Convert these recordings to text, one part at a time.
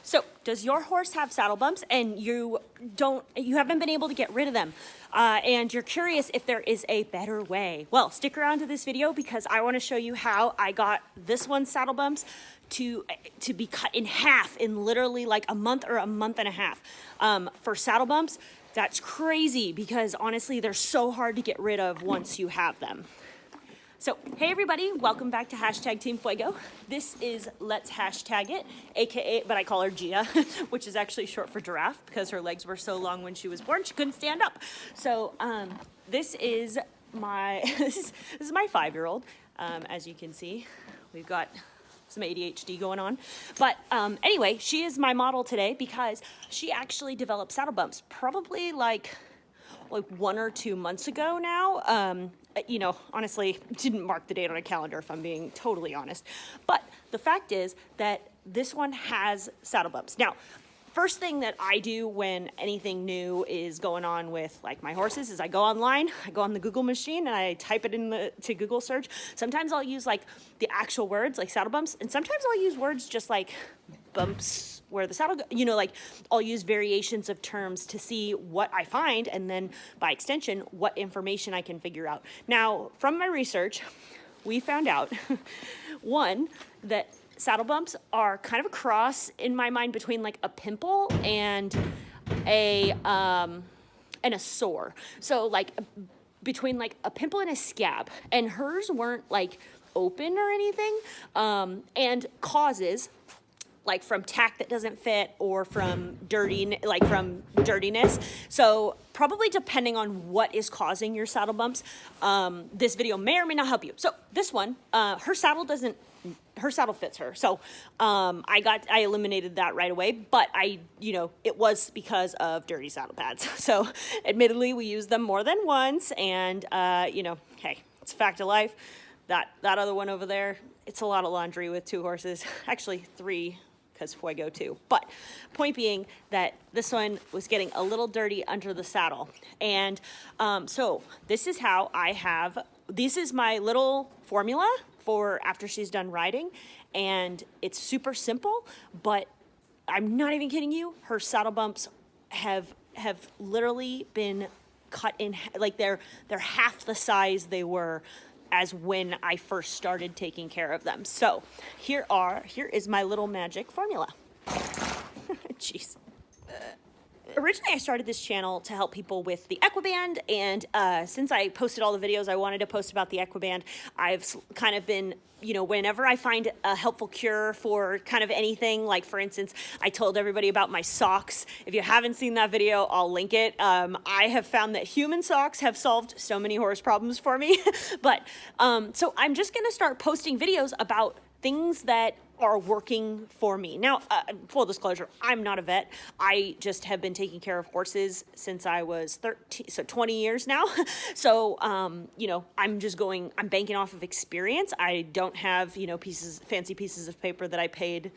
So does your horse have saddle bumps and you haven't been able to get rid of them? And you're curious if there is a better way? Well, stick around to this video because I want to show you how I got this one's saddle bumps to be cut in half in literally like a month or a month and a half. For saddle bumps, that's crazy because honestly, they're so hard to get rid of once you have them. So, hey everybody, welcome back to Hashtag Team Fuego. This is Let's Hashtag It, aka, but I call her Gia, which is actually short for giraffe because her legs were so long when she was born, she couldn't stand up. So, this is my 5-year-old. As you can see, we've got some ADHD going on. But anyway, she is my model today because she actually developed saddle bumps probably like 1 or 2 months ago now. You know, honestly, didn't mark the date on a calendar if I'm being totally honest. But the fact is that this one has saddle bumps. Now, first thing that I do when anything new is going on with like my horses is I go online, I go on the Google machine and I type it to Google search. Sometimes I'll use like the actual words like saddle bumps, and sometimes I'll use words just like bumps where the saddle, you know, like I'll use variations of terms to see what I find and then by extension, what information I can figure out. Now, from my research, we found out, one, that saddle bumps are kind of a cross in my mind between like a pimple and a sore. So like between like a pimple and a scab, and hers weren't like open or anything, and causes like from tack that doesn't fit or from dirtiness. So probably depending on what is causing your saddle bumps, this video may or may not help you. So this one, her saddle fits her. So I eliminated that right away, but it was because of dirty saddle pads. So admittedly, we used them more than once, and hey, it's a fact of life. That other one over there, it's a lot of laundry with 2 horses, actually 3, because Fuego too. But point being that this one was getting a little dirty under the saddle. And so this is how this is my little formula for after she's done riding. And it's super simple, but I'm not even kidding you. Her saddle bumps have literally been cut in, like they're half the size they were as when I first started taking care of them. So here is my little magic formula. Jeez. Originally, I started this channel to help people with the Equiband, and since I posted all the videos I wanted to post about the Equiband, I've kind of been, whenever I find a helpful cure for kind of anything, like for instance, I told everybody about my socks. If you haven't seen that video, I'll link it. I have found that human socks have solved so many horse problems for me. But so I'm just gonna start posting videos about things that are working for me. Now, full disclosure, I'm not a vet. I just have been taking care of horses since I was 13, so 20 years now. So, I'm banking off of experience. I don't have, fancy pieces of paper that I paid,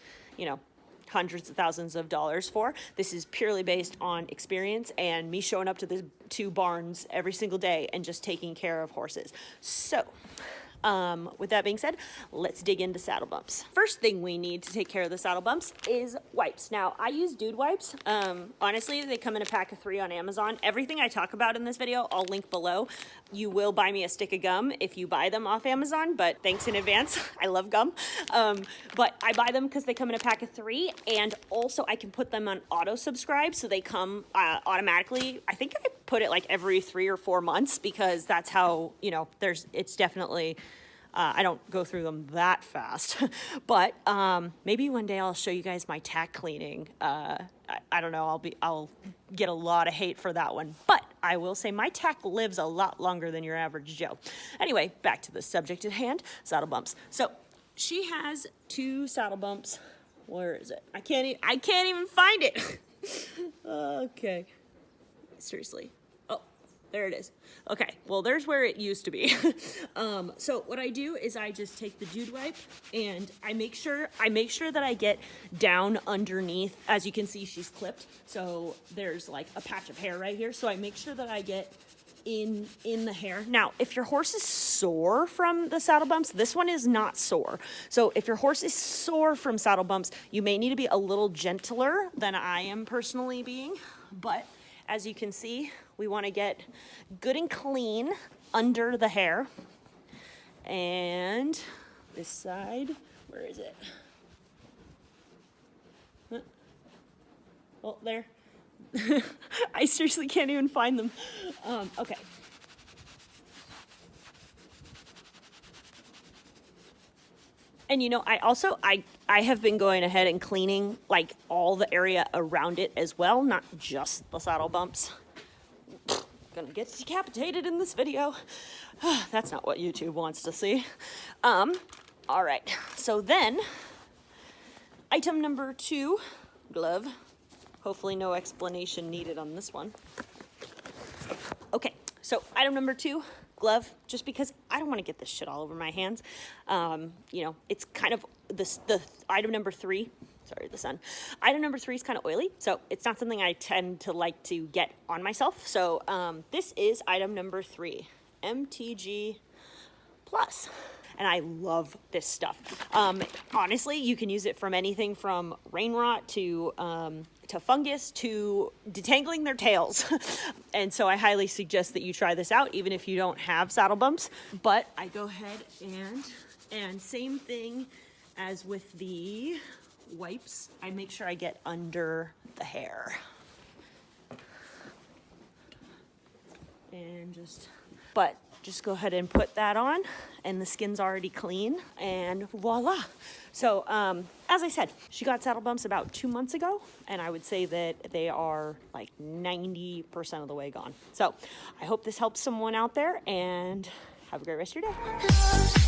hundreds of thousands of dollars for. This is purely based on experience and me showing up to the 2 barns every single day and just taking care of horses. So, with that being said, let's dig into saddle bumps. First thing we need to take care of the saddle bumps is wipes. Now, I use dude wipes. Honestly, they come in a pack of 3 on Amazon. Everything I talk about in this video, I'll link below. You will buy me a stick of gum if you buy them off Amazon, but thanks in advance. I love gum. But I buy them because they come in a pack of 3, and also I can put them on auto subscribe, so they come automatically. I think I put it like every 3 or 4 months because that's how, it's definitely, I don't go through them that fast, but maybe one day I'll show you guys my tack cleaning. I don't know, I'll get a lot of hate for that one, but I will say my tack lives a lot longer than your average Joe. Anyway, back to the subject at hand, saddle bumps. So she has 2 saddle bumps. Where is it? I can't even find it. Okay. Seriously. Oh, there it is. Okay, well, there's where it used to be. So what I do is I just take the dude wipe and I make sure that I get down underneath. As you can see, she's clipped, so there's like a patch of hair right here. So I make sure that I get in the hair. Now, if your horse is sore from the saddle bumps, this one is not sore. So if your horse is sore from saddle bumps, you may need to be a little gentler than I am personally being. But as you can see, we want to get good and clean under the hair. And this side, where is it? Oh, there. I seriously can't even find them. Okay. And you know, I have been going ahead and cleaning like all the area around it as well, not just the saddle bumps. Gonna get decapitated in this video. That's not what YouTube wants to see. All right, so then item number 2, glove. Hopefully no explanation needed on this one. Okay, so item number 2, glove, just because I don't want to get this shit all over my hands. You know, it's kind of the item number 3. Sorry, the sun. Item number 3 is kind of oily, so it's not something I tend to like to get on myself. So this is item number 3, MTG Plus. And I love this stuff. Honestly, you can use it from anything from rain rot to fungus to detangling their tails. And so I highly suggest that you try this out, even if you don't have saddle bumps. But I go ahead and same thing as with the wipes, I make sure I get under the hair. And just go ahead and put that on, and the skin's already clean, and voila. So as I said, she got saddle bumps about 2 months ago, and I would say that they are like 90% of the way gone. So I hope this helps someone out there, and have a great rest of your day.